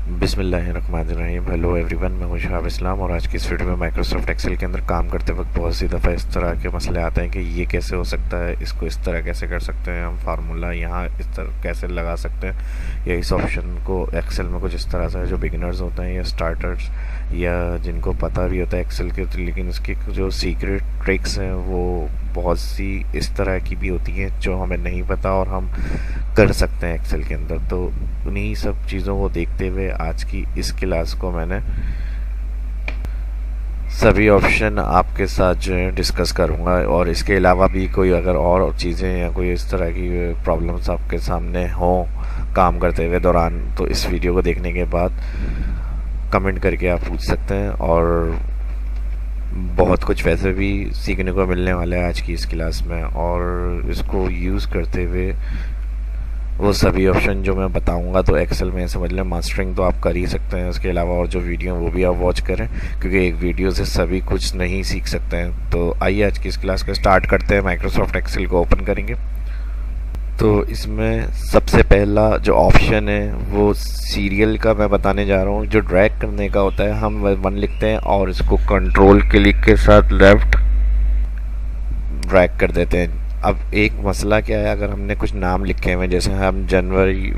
बिस्मिल्लाहिर्रहमानिर्रहीम। Hello everyone, मैं हूं शहाब इस्लाम और आज की इस वीडियो में माइक्रोसॉफ्ट एक्सेल के अंदर काम करते वक्त बहुत सी दफ़ा इस तरह के मसले आते हैं कि ये कैसे हो सकता है, इसको इस तरह कैसे कर सकते हैं, हम फार्मूला यहाँ इस तरह कैसे लगा सकते हैं, या इस ऑप्शन को एक्सेल में कुछ इस तरह से जो बिगिनर्स होते हैं या स्टार्टर्स या जिनको पता भी होता है एक्सेल के, तो लेकिन इसकी जो सीक्रेट ट्रिक्स हैं वो बहुत सी इस तरह की भी होती हैं जो हमें नहीं पता और हम कर सकते हैं एक्सेल के अंदर। तो उन्हीं सब चीज़ों को देखते हुए आज की इस क्लास को मैंने सभी ऑप्शन आपके साथ जो है डिस्कस करूंगा, और इसके अलावा भी कोई अगर और चीज़ें या कोई इस तरह की प्रॉब्लम्स आपके सामने हों काम करते हुए दौरान, तो इस वीडियो को देखने के बाद कमेंट करके आप पूछ सकते हैं। और बहुत कुछ वैसे भी सीखने को मिलने वाला है आज की इस क्लास में, और इसको यूज़ करते हुए वो सभी ऑप्शन जो मैं बताऊंगा तो एक्सेल में समझ लें मास्टरिंग तो आप कर ही सकते हैं। उसके अलावा और जो वीडियो वो भी आप वॉच करें, क्योंकि एक वीडियो से सभी कुछ नहीं सीख सकते हैं। तो आइए आज की इस क्लास को स्टार्ट करते हैं। माइक्रोसॉफ्ट एक्सेल को ओपन करेंगे तो इसमें सबसे पहला जो ऑप्शन है वो सीरियल का मैं बताने जा रहा हूँ। जो ड्रैग करने का होता है, हम 1 लिखते हैं और इसको कंट्रोल क्लिक के साथ लेफ्ट ड्रैग कर देते हैं। अब एक मसला क्या है, अगर हमने कुछ नाम लिखे हुए जैसे हम जनवरी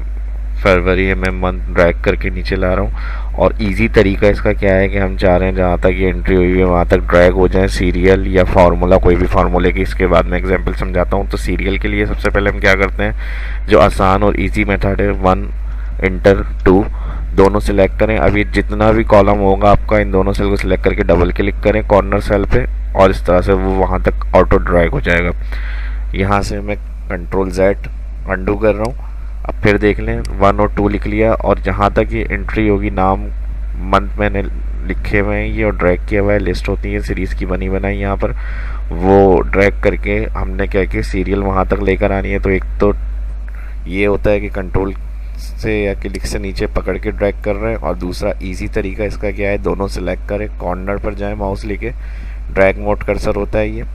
फरवरी में मंथ ड्रैग करके नीचे ला रहा हूँ, और इजी तरीका इसका क्या है कि हम चाह रहे हैं जहाँ तक ये एंट्री हुई है वहाँ तक ड्रैग हो जाए सीरियल या फार्मूला, कोई भी फार्मूले की। इसके बाद मैं एग्जांपल समझाता हूँ। तो सीरियल के लिए सबसे पहले हम क्या करते हैं, जो आसान और इजी मेथड है 1 इंटर 2 दोनों सिलेक्ट करें। अभी जितना भी कॉलम होगा आपका, इन दोनों सेल को सिलेक्ट करके डबल क्लिक करें कॉर्नर सेल पे, और इस तरह से वो वहाँ तक ऑटो ड्रैग हो जाएगा। यहाँ से मैं कंट्रोल Z अंडू कर रहा हूँ। अब फिर देख लें 1 और 2 लिख लिया, और जहाँ तक ये एंट्री होगी नाम मंथ मैंने लिखे हुए हैं ये और ड्रैग किया हुआ है, लिस्ट होती है सीरीज़ की बनी बनाई, यहाँ पर वो ड्रैग करके हमने क्या कि सीरियल वहाँ तक लेकर आनी है। तो एक तो ये होता है कि कंट्रोल से या क्लिक से नीचे पकड़ के ड्रैग कर रहे हैं, और दूसरा इजी तरीका इसका क्या है, दोनों सिलेक्ट करें कॉर्नर पर जाएं माउस लेके, ड्रैग मोड कर्सर होता है ये,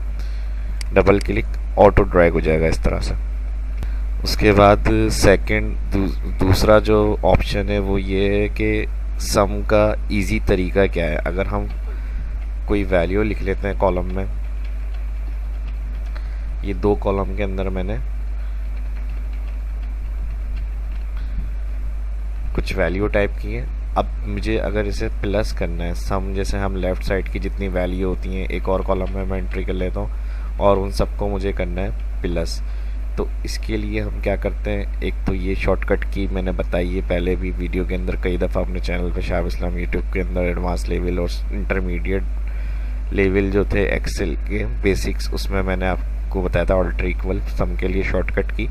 डबल क्लिक ऑटो ड्रैग हो जाएगा इस तरह से। उसके बाद सेकंड दूसरा जो ऑप्शन है वो ये है कि सम का इजी तरीका क्या है। अगर हम कोई वैल्यू लिख लेते हैं कॉलम में, ये 2 कॉलम के अंदर मैंने कुछ वैल्यू टाइप की है। अब मुझे अगर इसे प्लस करना है, सम जैसे हम लेफ़्ट साइड की जितनी वैल्यू होती हैं एक और कॉलम में मैं एंट्री कर लेता हूँ, और उन सबको मुझे करना है प्लस। तो इसके लिए हम क्या करते हैं, एक तो ये शॉर्टकट की मैंने बताई है पहले भी वीडियो के अंदर कई दफ़ा अपने चैनल पे शहाब इस्लाम यूट्यूब के अंदर एडवांस लेवल और इंटरमीडिएट लेवल जो थे एक्सेल के बेसिक्स, उसमें मैंने आपको बताया था ऑल्टर इक्वल सम के लिए शॉर्टकट की।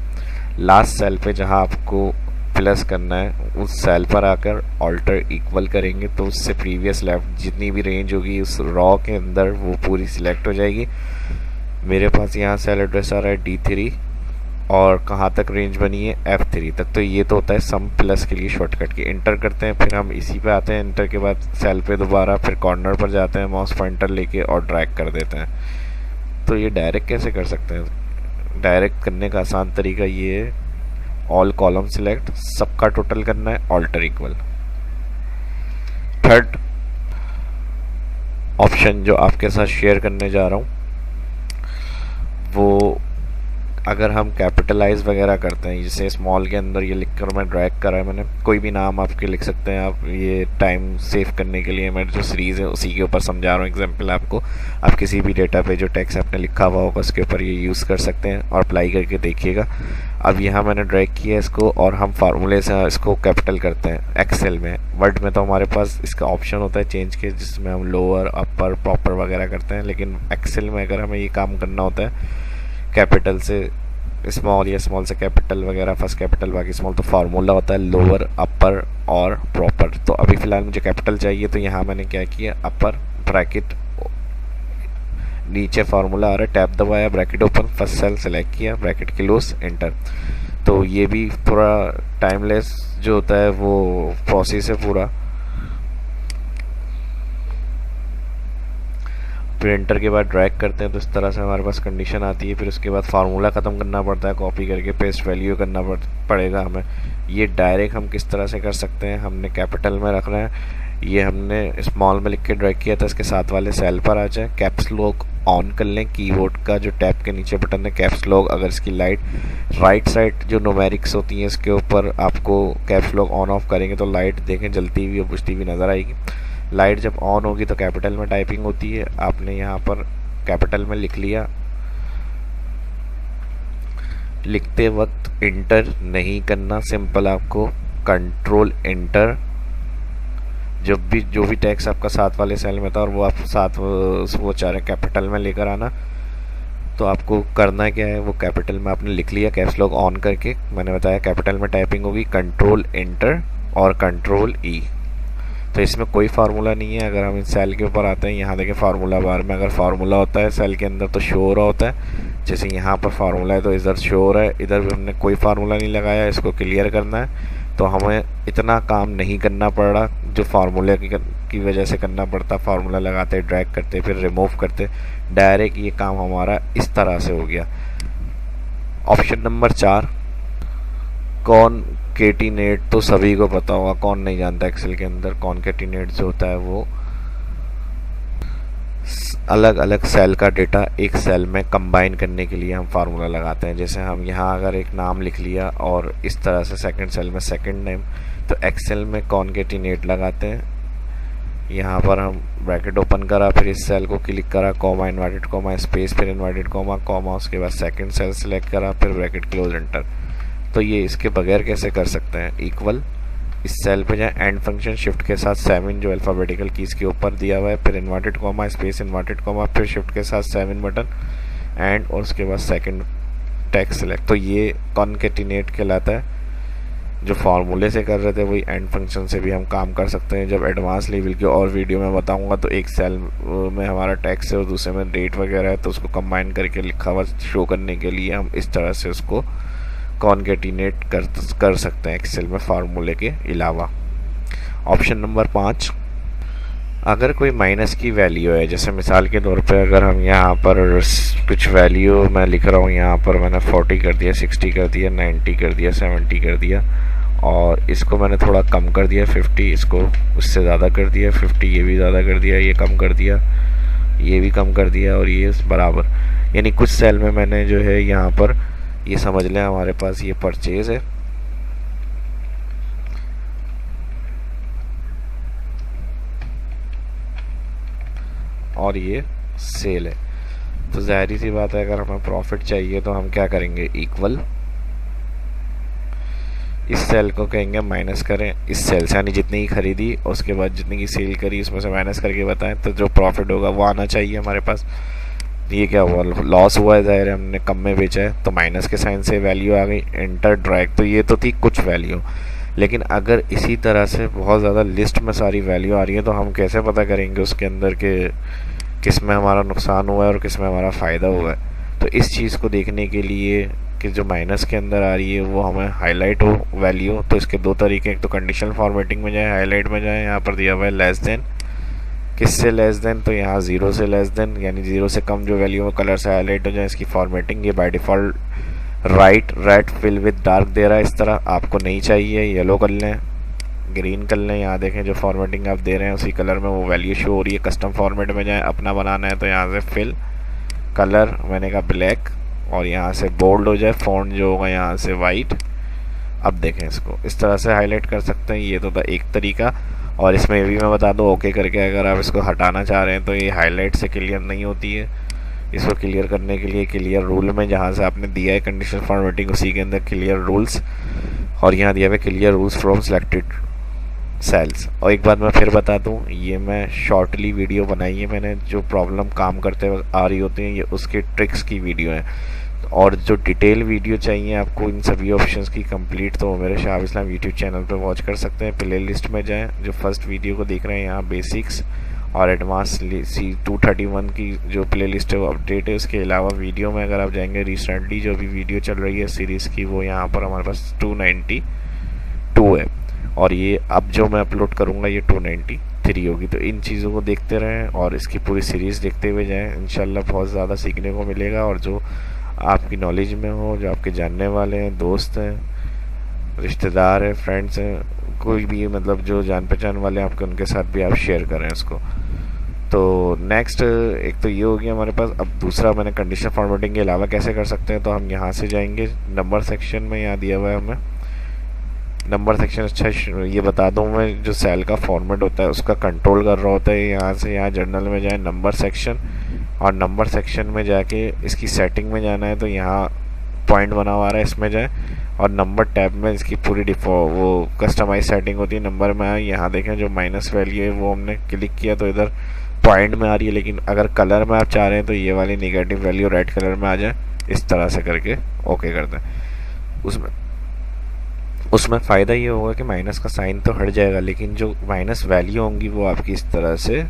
लास्ट सेल पे जहाँ आपको प्लस करना है उस सेल पर आकर ऑल्टर इक्वल करेंगे तो उससे प्रीवियस लेफ्ट जितनी भी रेंज होगी उस रॉ के अंदर वो पूरी सिलेक्ट हो जाएगी। मेरे पास यहाँ सेल एड्रेस आ रहा है D3 और कहाँ तक रेंज बनी है F3 तक। तो ये तो होता है सम प्लस के लिए शॉर्टकट की। इंटर करते हैं, फिर हम इसी पे आते हैं, इंटर के बाद सेल पे दोबारा फिर कॉर्नर पर जाते हैं माउस पॉइंटर लेके और ड्रैग कर देते हैं। तो ये डायरेक्ट कैसे कर सकते हैं, डायरेक्ट करने का आसान तरीका ये है, ऑल कॉलम सिलेक्ट, सबका टोटल करना है, ऑल्टर इक्वल। थर्ड ऑप्शन जो आपके साथ शेयर करने जा रहा हूँ वो अगर हम कैपिटलाइज वगैरह करते हैं, जैसे स्मॉल के अंदर ये लिखकर मैं ड्रैग करा है, मैंने कोई भी नाम आपके लिख सकते हैं आप, ये टाइम सेव करने के लिए मैं जो सीरीज़ है उसी के ऊपर समझा रहा हूँ एग्जांपल आपको। आप किसी भी डेटा पे जो टेक्स्ट आपने लिखा हुआ होगा उसके ऊपर ये यूज़ कर सकते हैं और अप्लाई करके देखिएगा। अब यहाँ मैंने ड्रैग किया इसको और हम फार्मूले से इसको कैपिटल करते हैं। एक्सेल में, वर्ड में तो हमारे पास इसका ऑप्शन होता है चेंज के जिसमें हम लोअर अपर प्रॉपर वगैरह करते हैं, लेकिन एक्सेल में अगर हमें ये काम करना होता है कैपिटल से स्मॉल या स्मॉल से कैपिटल वगैरह, फर्स्ट कैपिटल बाकी स्मॉल, तो फार्मूला होता है लोअर अपर और प्रॉपर। तो अभी फ़िलहाल मुझे कैपिटल चाहिए तो यहाँ मैंने क्या किया, अपर ब्रैकेट नीचे फार्मूला आ रहा है, टैब दबाया, bracket open, first cell select किया, ब्रैकेट क्लोज, एंटर। तो ये भी थोड़ा टाइमलेस जो होता है वो प्रोसेस है पूरा। फिर एंटर के बाद ड्रैग करते हैं तो इस तरह से हमारे पास कंडीशन आती है। फिर उसके बाद फार्मूला ख़त्म करना पड़ता है, कॉपी करके पेस्ट वैल्यू करना पड़ेगा हमें। ये डायरेक्ट हम किस तरह से कर सकते हैं, हमने कैपिटल में रखना है, ये हमने स्मॉल में लिख के ड्रैग किया था, इसके साथ वाले सेल पर आ जाए, कैप्स लॉक ऑन कर लें, कीबोर्ड का जो टैब के नीचे बटन है कैप्स लॉक, अगर इसकी लाइट राइट साइड जो न्यूमेरिक्स होती हैं इसके ऊपर आपको कैप्स लॉक ऑन ऑफ करेंगे तो लाइट देखें जलती हुई और बुझती हुई नज़र आएगी। लाइट जब ऑन होगी तो कैपिटल में टाइपिंग होती है, आपने यहाँ पर कैपिटल में लिख लिया। लिखते वक्त इंटर नहीं करना, सिंपल आपको कंट्रोल एंटर, जो भी टेक्स्ट आपका साथ वाले सेल में था और वो आप साथ वो चाह रहे कैपिटल में लेकर आना, तो आपको करना क्या है, वो कैपिटल में आपने लिख लिया कैप्स लॉक ऑन करके। मैंने बताया कैपिटल में टाइपिंग होगी कंट्रोल एंटर और कंट्रोल ई। तो इसमें कोई फार्मूला नहीं है। अगर हम इस सेल के ऊपर आते हैं, यहाँ देखें फार्मूला बार में अगर फार्मूला होता है सेल के अंदर तो शो हो रहा होता है, जैसे यहाँ पर फार्मूला है तो इधर शो हो रहा है, इधर भी हमने कोई फार्मूला नहीं लगाया, इसको क्लियर करना है। तो हमें इतना काम नहीं करना पड़ रहा जो फार्मूले की वजह से करना पड़ता, फार्मूला लगाते ड्रैग करते फिर रिमूव करते, डायरेक्ट ये काम हमारा इस तरह से हो गया। ऑप्शन नंबर 4 कॉनकेटिनेट, तो सभी को पता होगा, कौन नहीं जानता एक्सेल के अंदर कॉनकेटिनेट जो होता है वो अलग अलग सेल का डेटा एक सेल में कंबाइन करने के लिए हम फार्मूला लगाते हैं। जैसे हम यहाँ अगर एक नाम लिख लिया और इस तरह से सेकंड सेल में सेकंड नेम, तो एक्सेल में कॉनकेटिनेट लगाते हैं। यहाँ पर हम ब्रैकेट ओपन करा, फिर इस सेल को क्लिक करा, कॉमा इन्वर्टेड कॉमा स्पेस, फिर इन्वर्टेड कॉमा कॉमा, उसके बाद सेकंड सेल सेलेक्ट करा, फिर ब्रैकेट क्लोज एंटर। तो ये इसके बगैर कैसे कर सकते हैं, इक्वल इस सेल पे जाए, एंड फंक्शन शिफ्ट के साथ 7 जो अल्फ़ाबेटिकल कीज़ के ऊपर दिया हुआ है, फिर inverted comma space inverted comma, फिर शिफ्ट के साथ 7 बटन एंड, और उसके बाद सेकंड टेक्स्ट सेलेक्ट। तो ये कॉनकेटिनेट कहलाता है। जो फार्मूले से कर रहे थे वही एंड फंक्शन से भी हम काम कर सकते हैं। जब एडवांस लेवल की और वीडियो में बताऊंगा तो एक सेल में हमारा टेक्स्ट है और दूसरे में डेट वगैरह है, तो उसको कंबाइन करके लिखा हुआ शो करने के लिए हम इस तरह से उसको कॉनकेटिनेट कर सकते हैं एक्सेल में फार्मूले के अलावा। ऑप्शन नंबर 5, अगर कोई माइनस की वैल्यू है, जैसे मिसाल के तौर पे अगर हम यहाँ पर कुछ वैल्यू मैं लिख रहा हूँ, यहाँ पर मैंने 40 कर दिया, 60 कर दिया, 90 कर दिया, 70 कर दिया, और इसको मैंने थोड़ा कम कर दिया 50, इसको उससे ज़्यादा कर दिया 50, ये भी ज़्यादा कर दिया, ये कम कर दिया, ये भी कम कर दिया, और ये बराबर, यानी कुछ सेल में मैंने जो है यहाँ पर ये समझ लें हमारे पास ये परचेज है और ये सेल है। तो जाहिर सी बात है अगर हमें प्रॉफिट चाहिए तो हम क्या करेंगे, इक्वल इस सेल को कहेंगे माइनस करें इस सेल से, यानी जितनी की खरीदी उसके बाद जितनी की सेल करी उसमें से माइनस करके बताएं, तो जो प्रॉफिट होगा वो आना चाहिए हमारे पास। ये क्या हुआ, लॉस हुआ है, ज़ाहिर है हमने कम में बेचा है तो माइनस के साइन से वैल्यू आ गई, एंटर ड्रैग। तो ये तो थी कुछ वैल्यू, लेकिन अगर इसी तरह से बहुत ज़्यादा लिस्ट में सारी वैल्यू आ रही है तो हम कैसे पता करेंगे उसके अंदर के किस में हमारा नुकसान हुआ है और किस में हमारा फ़ायदा हुआ है। तो इस चीज़ को देखने के लिए कि जो माइनस के अंदर आ रही है वो हमें हाईलाइट हो वैल्यू, तो इसके दो तरीके, एक तो कंडीशनल फॉर्मेटिंग में जाए, हाईलाइट में जाए, यहाँ पर दिया हुआ है लेस देन, किससे लेस देन, तो यहाँ 0 से लेस देन, यानी 0 से कम जो वैल्यू है कलर से हाईलाइट हो जाए, इसकी फॉर्मेटिंग। ये by default right red fill with dark दे रहा है, इस तरह आपको नहीं चाहिए येलो कर लें, ग्रीन कर लें। यहाँ देखें जो फॉर्मेटिंग आप दे रहे हैं उसी कलर में वो वैल्यू शो हो रही है। कस्टम फॉर्मेट में जाएँ, अपना बनाना है तो यहाँ से फिल कलर मैंने कहा ब्लैक, और यहाँ से बोल्ड हो जाए, फ़ॉन्ट जो होगा यहाँ से वाइट। अब देखें इसको इस तरह से हाईलाइट कर सकते हैं, ये तो था एक तरीका। और इसमें ये भी मैं बता दूं ओके करके अगर आप इसको हटाना चाह रहे हैं तो ये हाईलाइट से क्लियर नहीं होती है। इसको क्लियर करने के लिए क्लियर रूल में जहाँ से आपने दिया है कंडीशनल फॉर्मेटिंग उसी के अंदर क्लियर रूल्स, और यहाँ दिया हुआ clear rules from selected cells. और एक बात मैं फिर बता दूं, ये मैं शॉर्टली वीडियो बनाई है मैंने, जो प्रॉब्लम काम करते वक्त आ रही होती हैं ये उसके ट्रिक्स की वीडियो है। और जो डिटेल वीडियो चाहिए आपको इन सभी ऑप्शंस की कंप्लीट, तो मेरे शाहब इस्लाम यूट्यूब चैनल पे वॉच कर सकते हैं। प्ले लिस्ट में जाएं, जो फर्स्ट वीडियो को देख रहे हैं यहाँ बेसिक्स और एडवांस C231 की जो प्ले लिस्ट है वो अपडेट है। उसके अलावा वीडियो में अगर आप जाएंगे रिसेंटली जो भी वीडियो चल रही है सीरीज़ की वो यहाँ पर हमारे पास 292 है, और ये अब जो मैं अपलोड करूँगा ये 293 3 होगी। तो इन चीज़ों को देखते रहें और इसकी पूरी सीरीज़ देखते हुए जाएं, इंशाल्लाह बहुत ज़्यादा सीखने को मिलेगा। और जो आपकी नॉलेज में हो, जो आपके जानने वाले हैं, दोस्त हैं, रिश्तेदार हैं, फ्रेंड्स हैं, कोई भी मतलब जो जान पहचान वाले हैं आपके, उनके साथ भी आप शेयर करें इसको। तो नेक्स्ट एक तो ये हो गया हमारे पास। अब दूसरा मैंने कंडीशन फॉर्मेटिंग के अलावा कैसे कर सकते हैं, तो हम यहाँ से जाएंगे नंबर सेक्शन में, यहाँ दिया हुआ है हमें नंबर सेक्शन। अच्छा ये बता दूँ मैं, जो सेल का फॉर्मेट होता है उसका कंट्रोल कर रहा होता है। यहाँ से यहाँ जर्नल में जाए, नंबर सेक्शन, और नंबर सेक्शन में जाके इसकी सेटिंग में जाना है। तो यहाँ पॉइंट बना हुआ है, इसमें जाए और नंबर टैब में इसकी पूरी डिफॉल्ट वो कस्टमाइज सेटिंग होती है नंबर में। यहाँ देखें जो माइनस वैल्यू है वो हमने क्लिक किया तो इधर पॉइंट में आ रही है, लेकिन अगर कलर में आप चाह रहे हैं तो ये वाली नेगेटिव वैल्यू रेड कलर में आ जाए, इस तरह से करके ओके कर दें। उसमें फ़ायदा ये होगा कि माइनस का साइन तो हट जाएगा, लेकिन जो माइनस वैल्यू होंगी वो आपकी इस तरह से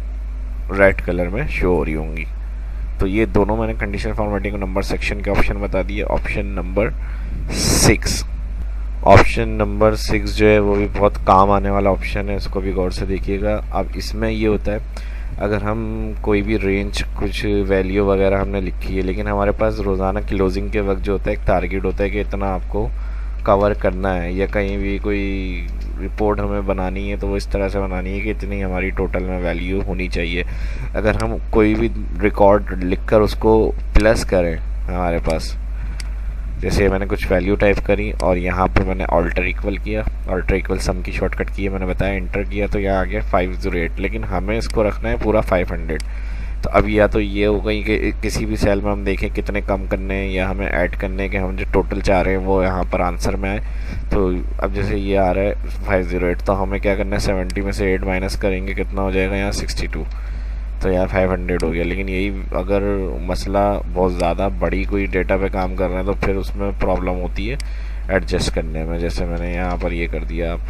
रेड कलर में शो हो रही होंगी। तो ये दोनों मैंने कंडीशन फॉर्मेटिंग को नंबर सेक्शन के ऑप्शन बता दिए। ऑप्शन नंबर 6, ऑप्शन नंबर 6 जो है वो भी बहुत काम आने वाला ऑप्शन है, इसको भी गौर से देखिएगा। अब इसमें ये होता है, अगर हम कोई भी रेंज कुछ वैल्यू वगैरह हमने लिखी है, लेकिन हमारे पास रोज़ाना क्लोजिंग के वक्त जो होता है एक टारगेट होता है कि इतना आपको कवर करना है, या कहीं भी कोई रिपोर्ट हमें बनानी है तो वो इस तरह से बनानी है कि इतनी हमारी टोटल में वैल्यू होनी चाहिए। अगर हम कोई भी रिकॉर्ड लिखकर उसको प्लस करें हमारे पास, जैसे मैंने कुछ वैल्यू टाइप करी और यहाँ पे मैंने ऑल्टर इक्वल किया, ऑल्टर इक्वल सम की शॉर्टकट की है मैंने बताया, एंटर किया तो यहाँ आ गया 508, लेकिन हमें इसको रखना है पूरा 500। तो अब या तो ये हो गई कि किसी भी सेल में हम देखें कितने कम करने हैं या हमें ऐड करने हैं, कि हम जो टोटल चाह रहे हैं वो यहाँ पर आंसर में आए। तो अब जैसे ये आ रहा है 508, तो हमें क्या करना है, 70 में से 8 माइनस करेंगे, कितना हो जाएगा यहाँ 62, तो यार 500 हो गया। लेकिन यही अगर मसला बहुत ज़्यादा बड़ी कोई डेटा पे काम कर रहे हैं तो फिर उसमें प्रॉब्लम होती है एडजस्ट करने में। जैसे मैंने यहाँ पर ये कर दिया, आप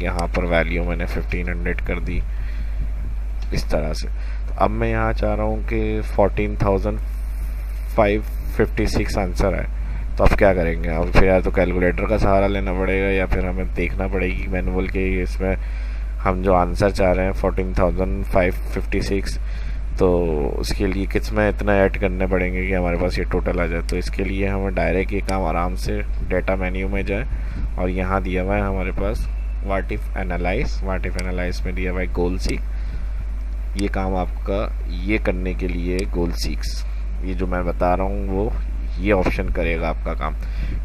यहाँ पर वैल्यू मैंने 1500 कर दी इस तरह से। तो अब मैं यहाँ चाह रहा हूँ कि 14,556 आंसर है। तो अब क्या करेंगे, अब फिर या तो कैलकुलेटर का सहारा लेना पड़ेगा या फिर हमें देखना पड़ेगी मैनुअल के इसमें हम जो आंसर चाह रहे हैं 14,556, तो उसके लिए किसमें इतना ऐड करने पड़ेंगे कि हमारे पास ये टोटल आ जाए। तो इसके लिए हमें डायरेक्ट ये काम आराम से डेटा मेन्यू में जाए और यहाँ दिया हुआ है हमारे पास व्हाट इफ एनालाइज में दिया हुआ है गोल सीक। ये काम आपका ये करने के लिए गोल सीक्स, ये जो मैं बता रहा हूँ वो ये ऑप्शन करेगा आपका काम।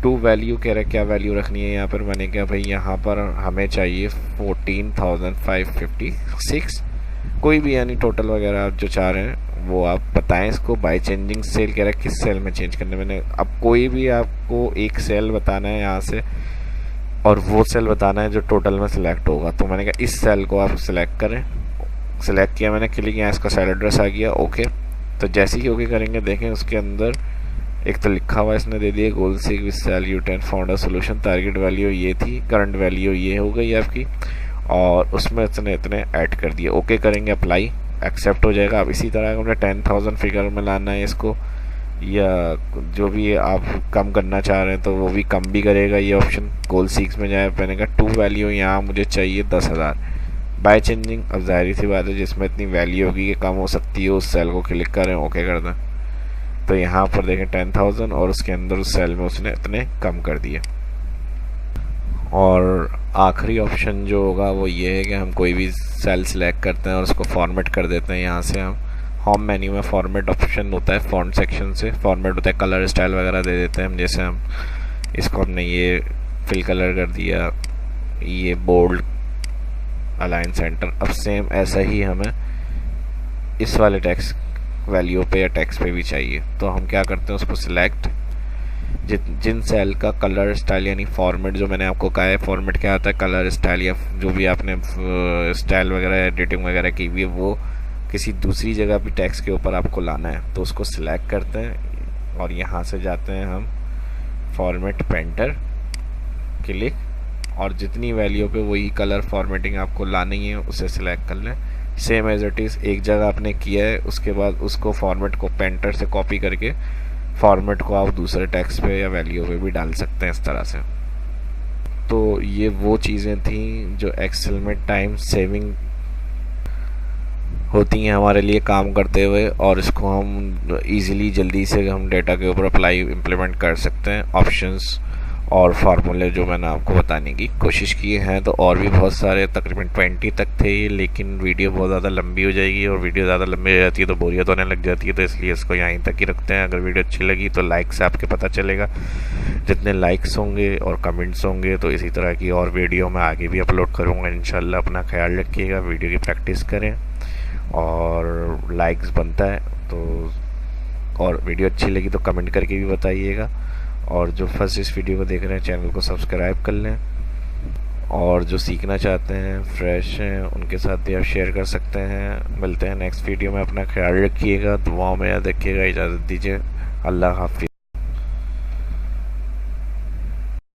टू वैल्यू कह रहा है, क्या वैल्यू रखनी है यहाँ पर, मैंने क्या भाई यहाँ पर हमें चाहिए 14,556, कोई भी यानी टोटल वगैरह आप जो चाह रहे हैं वो आप बताएं इसको। बाय चेंजिंग सेल कह रहा है किस सेल में चेंज करने, मैंने अब कोई भी आपको एक सेल बताना है यहाँ से और वो सेल बताना है जो टोटल में सिलेक्ट होगा। तो मैंने कहा इस सेल को आप सिलेक्ट करें, सिलेक्ट किया मैंने, क्लिक यहाँ इसका सेल एड्रेस आ गया ओके। तो जैसे ही ओके करेंगे देखें उसके अंदर एक तो लिखा हुआ इसने दे दिया goal seek with cell U10 found a solution, target value ये थी, करंट वैल्यू ये हो गई आपकी, और उसमें इतने ऐड कर दिए। ओके करेंगे, अप्लाई, एक्सेप्ट हो जाएगा। अब इसी तरह हमने 10,000 फिगर में लाना है इसको, या जो भी आप कम करना चाह रहे हैं तो वो भी कम भी करेगा ये ऑप्शन। गोल सीक्स में जाए, मैंने कहा टू वैल्यू यहाँ मुझे चाहिए 10,000 बाय चेंजिंग। अब जाहिर सी बात है जिसमें इतनी वैल्यू होगी कि कम हो सकती है उस सेल को क्लिक करें, ओके कर दें। तो यहाँ पर देखें 10,000 और उसके अंदर उस सेल में उसने इतने कम कर दिए। और आखिरी ऑप्शन जो होगा वो ये है कि हम कोई भी सेल सिलेक्ट करते हैं और उसको फॉर्मेट कर देते हैं। यहाँ से हम होम मेन्यू में फॉर्मेट ऑप्शन होता है, फॉन्ट सेक्शन से फॉर्मेट होता है, कलर स्टाइल वगैरह दे देते हैं हम। जैसे हम इसको हमने ये फिल कलर कर दिया, ये बोल्ड, अलाइन सेंटर। अब सेम ऐसा ही हमें इस वाले टेक्स्ट वैल्यू पे या टेक्स्ट पे भी चाहिए। तो हम क्या करते हैं उसको सिलेक्ट, जिन सेल का कलर स्टाइल यानी फॉर्मेट जो मैंने आपको कहा है, फॉर्मेट क्या होता है, कलर स्टाइल या जो भी आपने स्टाइल वगैरह एडिटिंग वगैरह की हुई है वो किसी दूसरी जगह भी टेक्स्ट के ऊपर आपको लाना है। तो उसको सिलेक्ट करते हैं और यहाँ से जाते हैं हम फॉर्मेट पेंटर, क्लिक, और जितनी वैल्यू पे वही कलर फॉर्मेटिंग आपको लानी है उसे सिलेक्ट कर लें। सेम एज इट इज़ एक जगह आपने किया है, उसके बाद उसको फॉर्मेट को पेंटर से कॉपी करके फॉर्मेट को आप दूसरे टेक्स्ट पे या वैल्यू पे भी डाल सकते हैं इस तरह से। तो ये वो चीज़ें थी जो एक्सेल में टाइम सेविंग होती हैं हमारे लिए काम करते हुए, और इसको हम इजीली जल्दी से हम डेटा के ऊपर अप्लाई इम्प्लीमेंट कर सकते हैं। ऑप्शंस और फार्मूले जो मैंने आपको बताने की कोशिश की हैं, तो और भी बहुत सारे, तकरीबन 20 तक थे, लेकिन वीडियो बहुत ज़्यादा लंबी हो जाएगी, और वीडियो ज़्यादा लंबी हो जाती है तो बोरियत होने लग जाती है, तो इसलिए इसको यहीं तक ही रखते हैं। अगर वीडियो अच्छी लगी तो लाइक से आपके पता चलेगा, जितने लाइक्स होंगे और कमेंट्स होंगे तो इसी तरह की और वीडियो मैं आगे भी अपलोड करूँगा इंशाल्लाह। अपना ख्याल रखिएगा, वीडियो की प्रैक्टिस करें, और लाइक्स बनता है तो, और वीडियो अच्छी लगी तो कमेंट करके भी बताइएगा, और जो फर्स्ट इस वीडियो को देख रहे हैं चैनल को सब्सक्राइब कर लें, और जो सीखना चाहते हैं, फ्रेश हैं, उनके साथ भी आप शेयर कर सकते हैं। मिलते हैं नेक्स्ट वीडियो में, अपना ख्याल रखिएगा, दुआओं में याद रखिएगा। इजाज़त दीजिए, अल्लाह हाफिज़।